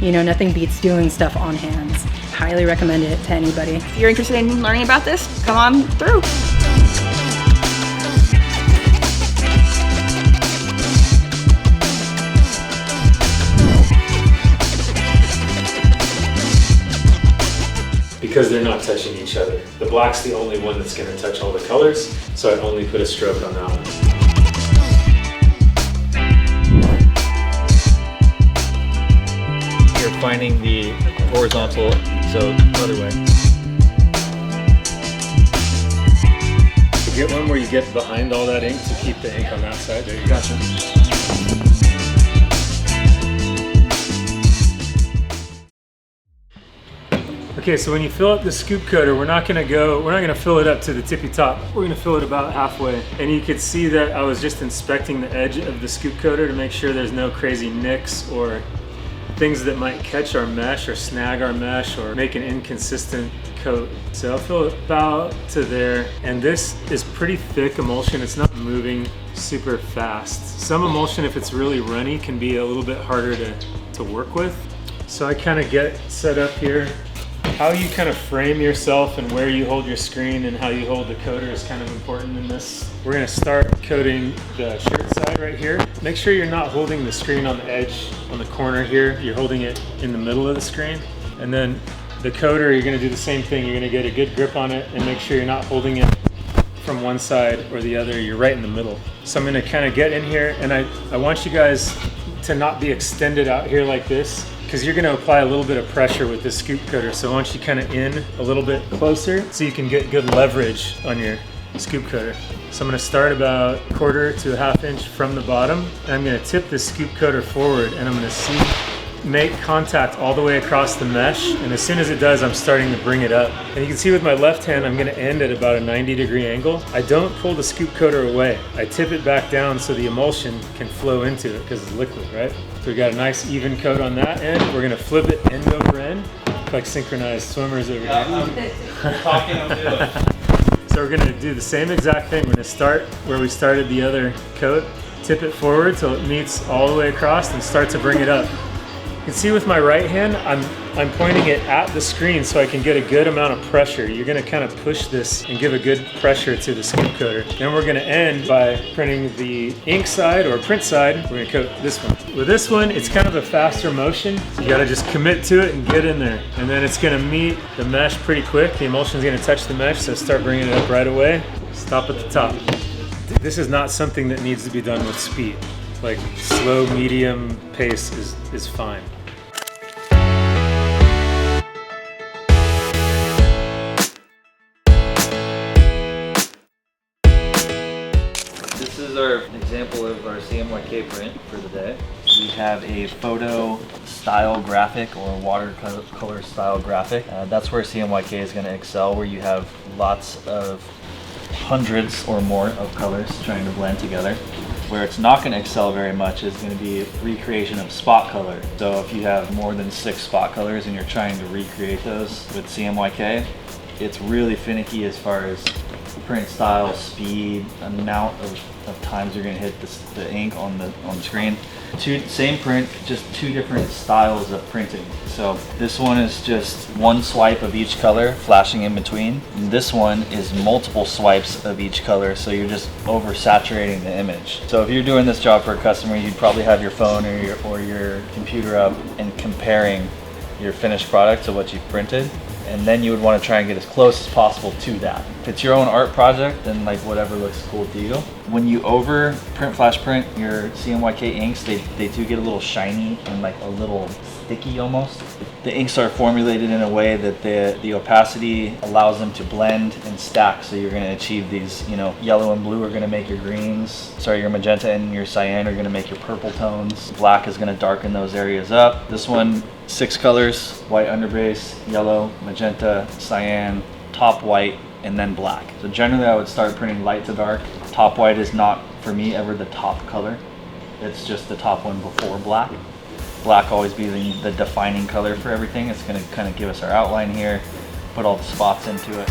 You know, nothing beats doing stuff on hands. Highly recommend it to anybody. If you're interested in learning about this, come on through. Because they're not touching each other. The black's the only one that's going to touch all the colors, so I only put a stroke on that one. You're finding the horizontal, so other way. You get one where you get behind all that ink to keep the ink on that side. There you go. Gotcha. Okay, so when you fill up the scoop coater, we're not gonna fill it up to the tippy top. We're gonna fill it about halfway. And you could see that I was just inspecting the edge of the scoop coater to make sure there's no crazy nicks or things that might catch our mesh or snag our mesh or make an inconsistent coat. So I'll fill it about to there. And this is pretty thick emulsion. It's not moving super fast. Some emulsion, if it's really runny, can be a little bit harder to work with. So I kind of get set up here. How you kind of frame yourself and where you hold your screen and how you hold the coater is kind of important in this. We're gonna start coating the shirt side right here. Make sure you're not holding the screen on the edge, on the corner here. You're holding it in the middle of the screen. And then the coater, you're gonna do the same thing. You're gonna get a good grip on it and make sure you're not holding it from one side or the other. You're right in the middle. So I'm gonna kind of get in here, and I want you guys to not be extended out here like this, because you're going to apply a little bit of pressure with this scoop coater. So I want you kind of in a little bit closer so you can get good leverage on your scoop coater. So I'm going to start about 1/4 to a 1/2 inch from the bottom, and I'm going to tip this scoop coater forward, and I'm going to make contact all the way across the mesh, and as soon as it does, I'm starting to bring it up. And you can see with my left hand, I'm going to end at about a 90-degree angle. I don't pull the scoop coater away. I tip it back down so the emulsion can flow into it because it's liquid, right? So we got a nice even coat on that end. We're going to flip it end over end, like synchronized swimmers over here. So we're going to do the same exact thing. We're going to start where we started the other coat, tip it forward till it meets all the way across, and start to bring it up. You can see with my right hand, I'm pointing it at the screen so I can get a good amount of pressure. You're gonna kind of push this and give a good pressure to the scoop coater. Then we're gonna end by printing the ink side or print side. We're gonna coat this one. With this one, it's kind of a faster motion. You gotta just commit to it and get in there. And then it's gonna meet the mesh pretty quick. The emulsion's gonna touch the mesh, so start bringing it up right away. Stop at the top. This is not something that needs to be done with speed. Like slow, medium pace is fine. This is our example of our CMYK print for the day. We have a photo style graphic or watercolor style graphic. That's where CMYK is going to excel, where you have lots of hundreds or more of colors trying to blend together. Where it's not going to excel very much is going to be recreation of spot color. So if you have more than 6 spot colors and you're trying to recreate those with CMYK, it's really finicky as far as print style, speed, amount of times you're going to hit the ink on the screen. Same print, just 2 different styles of printing. So this one is just 1 swipe of each color flashing in between. And this one is multiple swipes of each color, so you're just oversaturating the image. So if you're doing this job for a customer, you'd probably have your phone or your computer up and comparing your finished product to what you've printed. And then you would want to try and get as close as possible to that. If it's your own art project, then like whatever looks cool to you. When you over flash print your CMYK inks, they do get a little shiny and like a little sticky almost. The inks are formulated in a way that the opacity allows them to blend and stack, so you're going to achieve these, you know, yellow and blue are going to make your greens, sorry, your magenta and your cyan are going to make your purple tones. Black is going to darken those areas up. This one, 6 colors, white underbase, yellow, magenta, cyan, top white, and then black. So generally I would start printing light to dark. Top white is not, for me, ever the top color. It's just the top one before black. Black always be the defining color for everything. It's going to kind of give us our outline here, put all the spots into it.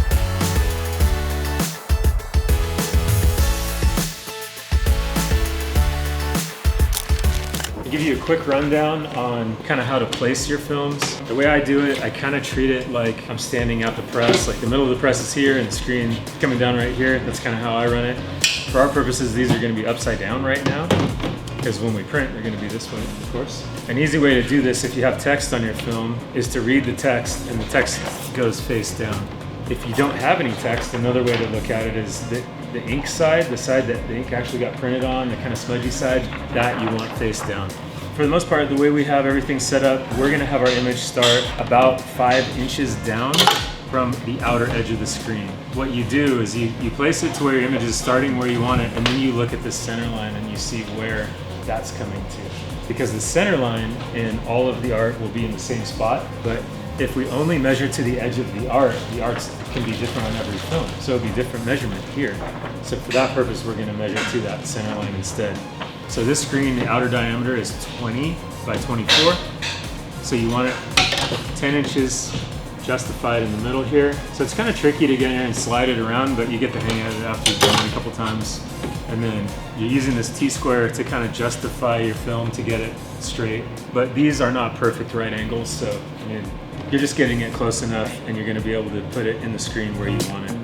give you a quick rundown on kind of how to place your films. The way I do it, I kind of treat it like I'm standing at the press, like the middle of the press is here and the screen coming down right here. That's kind of how I run it. For our purposes, these are going to be upside down right now, because when we print, they're going to be this way, of course. An easy way to do this, if you have text on your film, is to read the text, and the text goes face down. If you don't have any text, another way to look at it is the ink side, the side that the ink actually got printed on, the kind of smudgy side, that you want face down. For the most part, the way we have everything set up, we're going to have our image start about 5 inches down from the outer edge of the screen. What you do is you place it to where your image is starting where you want it, and then you look at this center line and you see where that's coming to. Because the center line in all of the art will be in the same spot, but if we only measure to the edge of the arts can be different on every film. So it'll be different measurement here. So for that purpose, we're gonna measure to that center line instead. So this screen, the outer diameter is 20 by 24. So you want it 10 inches justified in the middle here. So it's kind of tricky to get in here and slide it around, but you get the hang of it after you've done it a couple times. And then you're using this T-square to kind of justify your film to get it straight. But these are not perfect right angles, so I mean, you're just getting it close enough and you're going to be able to put it in the screen where you want it.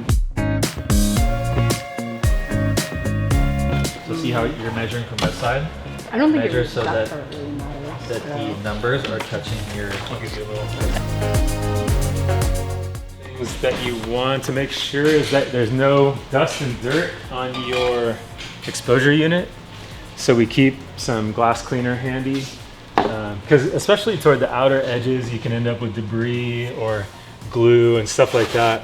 So see how you're measuring from this side? I don't think Measure it so that that, part really matters. that the numbers are touching your... I'll give you a little things that you want to make sure is that there's no dust and dirt on your exposure unit. So we keep some glass cleaner handy. Because especially toward the outer edges, you can end up with debris or glue and stuff like that.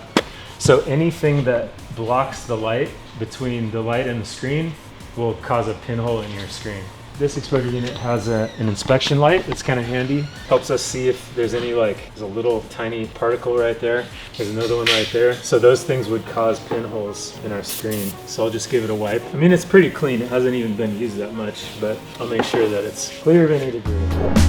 So anything that blocks the light between the light and the screen will cause a pinhole in your screen. This exposure unit has an inspection light that's kind of handy. Helps us see if there's any, there's a little tiny particle right there. There's another one right there. So those things would cause pinholes in our screen. So I'll just give it a wipe. I mean, it's pretty clean. It hasn't even been used that much, but I'll make sure that it's clear of any debris.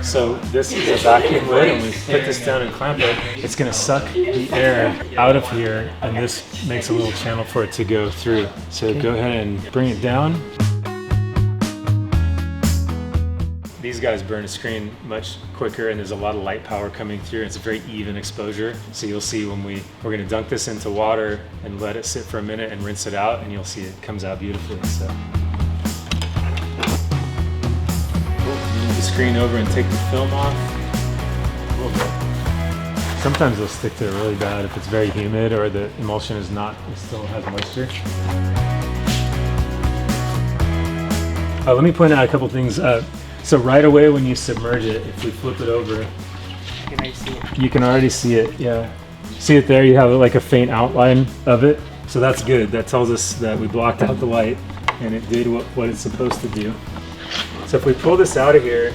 So this is a vacuum lid, and we put this down and clamp it. It's going to suck the air out of here, and this makes a little channel for it to go through. So go ahead and bring it down. These guys burn a screen much quicker, and there's a lot of light power coming through. It's a very even exposure. So you'll see when we're going to dunk this into water and let it sit for a minute and rinse it out, and you'll see it comes out beautifully. So. The screen over and take the film off a little bit. Sometimes they'll stick to it really bad if it's very humid or the emulsion is not, it still has moisture. Let me point out a couple things. So right away when you submerge it, if we flip it over, you can already see it. Yeah, see it there? You have like a faint outline of it. So that's good. That tells us that we blocked out the light and it did what it's supposed to do. So if we pull this out of here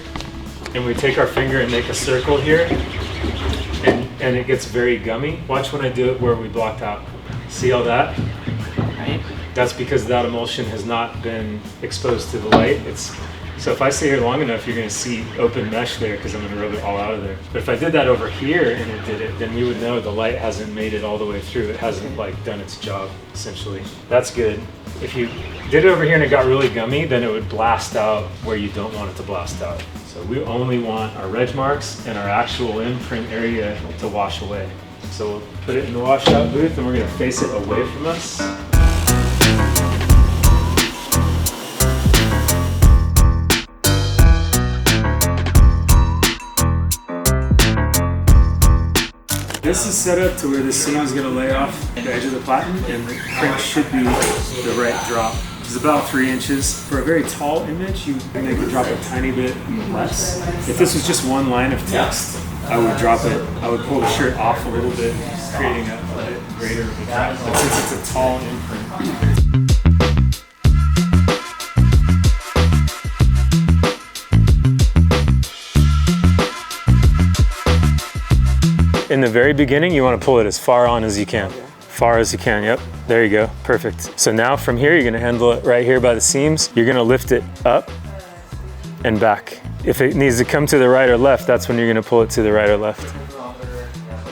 and we take our finger and make a circle here and it gets very gummy, watch when I do it where we blocked out. See all that? Right. That's because that emulsion has not been exposed to the light. So if I stay here long enough, you're going to see open mesh there because I'm going to rub it all out of there. But if I did that over here and it did it, then we would know the light hasn't made it all the way through. It hasn't done its job, essentially. That's good. If you did it over here and it got really gummy, then it would blast out where you don't want it to blast out. So we only want our reg marks and our actual imprint area to wash away. So we'll put it in the washout booth and we're going to face it away from us. This is set up to where the seam is going to lay off the edge of the platen and the print should be the right drop. It's about 3 inches. For a very tall image, you can make the drop a tiny bit less. If this was just one line of text, I would drop it. I would pull the shirt off a little bit, creating a bit greater of a drop. But since it's a tall imprint, in the very beginning, you want to pull it as far on as you can. Far as you can, yep. There you go, perfect. So now from here, you're gonna handle it right here by the seams. You're gonna lift it up and back. If it needs to come to the right or left, that's when you're gonna pull it to the right or left.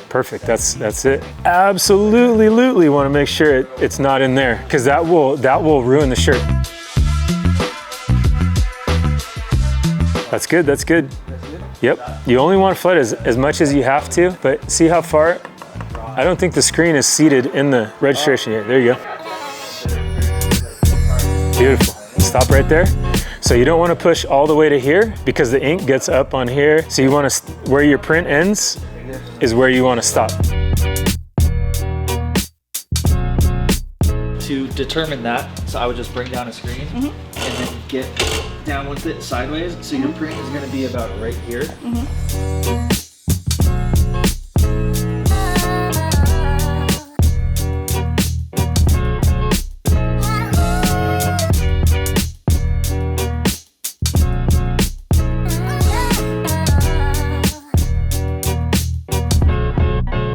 Perfect, that's it. Absolutely wanna make sure it's not in there because that will ruin the shirt. That's good, that's good. Yep, you only want to flood as much as you have to, but see how far? I don't think the screen is seated in the registration yet. There you go. Beautiful. Stop right there. So you don't want to push all the way to here because the ink gets up on here. So you want to, where your print ends is where you want to stop. To determine that, so I would just bring down a screen and then get down with it sideways. So your print is going to be about right here.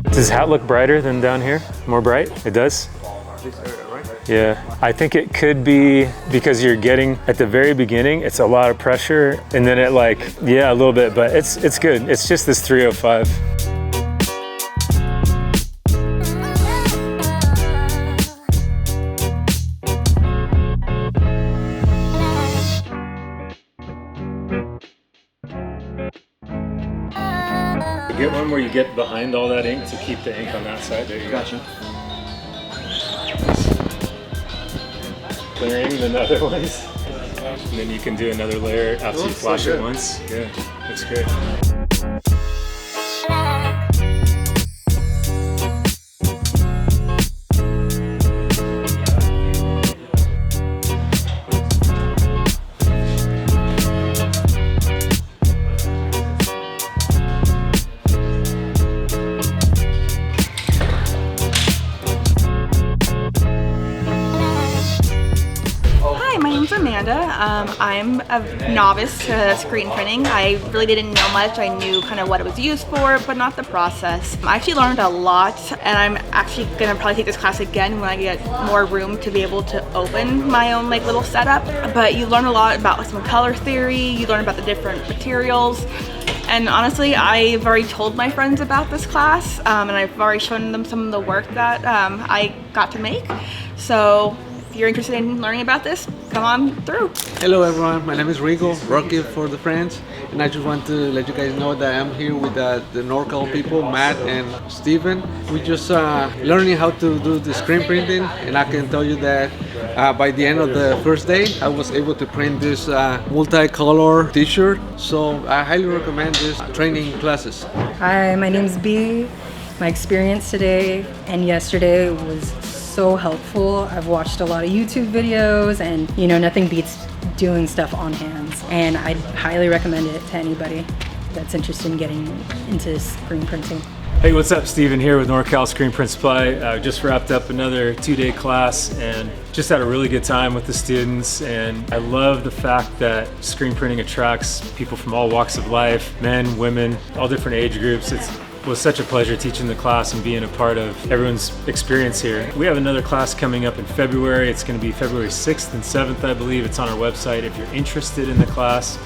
Does his hat look brighter than down here? More bright? It does? Yeah, I think it could be because you're getting, at the very beginning, it's a lot of pressure, and then it like, yeah, a little bit, but it's good. It's just this 305. You get one where you get behind all that ink to keep the ink on that side. There you go. Gotcha. Clearing the other ones. And then you can do another layer after you flash it once. Yeah, looks great. Amanda. I'm a novice to screen printing. I really didn't know much. I knew kind of what it was used for, but not the process. I actually learned a lot, and I'm actually gonna probably take this class again when I get more room to be able to open my own like little setup. But you learn a lot about some color theory, you learn about the different materials. And honestly, I've already told my friends about this class, and I've already shown them some of the work that I got to make. So if you're interested in learning about this, come on through. Hello everyone, my name is Rigo, Rocky for the friends, and I just want to let you guys know that I'm here with the NorCal people, Matt and Steven. We just learning how to do the screen printing, and I can tell you that by the end of the first day, I was able to print this multicolor t-shirt. So I highly recommend this training classes. Hi, my name's B. My experience today and yesterday was so helpful. I've watched a lot of YouTube videos, and you know, nothing beats doing stuff on hands, and I'd highly recommend it to anybody that's interested in getting into screen printing. Hey, what's up? Steven here with NorCal Screen Print Supply. Just wrapped up another 2-day class and just had a really good time with the students, and I love the fact that screen printing attracts people from all walks of life, men, women, all different age groups. It was such a pleasure teaching the class and being a part of everyone's experience here. We have another class coming up in February. It's going to be February 6th and 7th, I believe. It's on our website. If you're interested in the class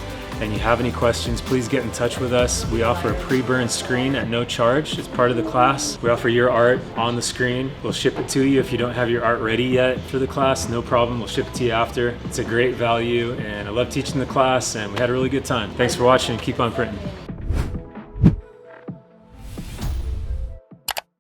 and you have any questions, please get in touch with us. We offer a pre-burned screen at no charge. It's part of the class. We offer your art on the screen. We'll ship it to you if you don't have your art ready yet for the class. No problem, we'll ship it to you after. It's a great value, and I love teaching the class, and we had a really good time. Thanks for watching, and keep on printing.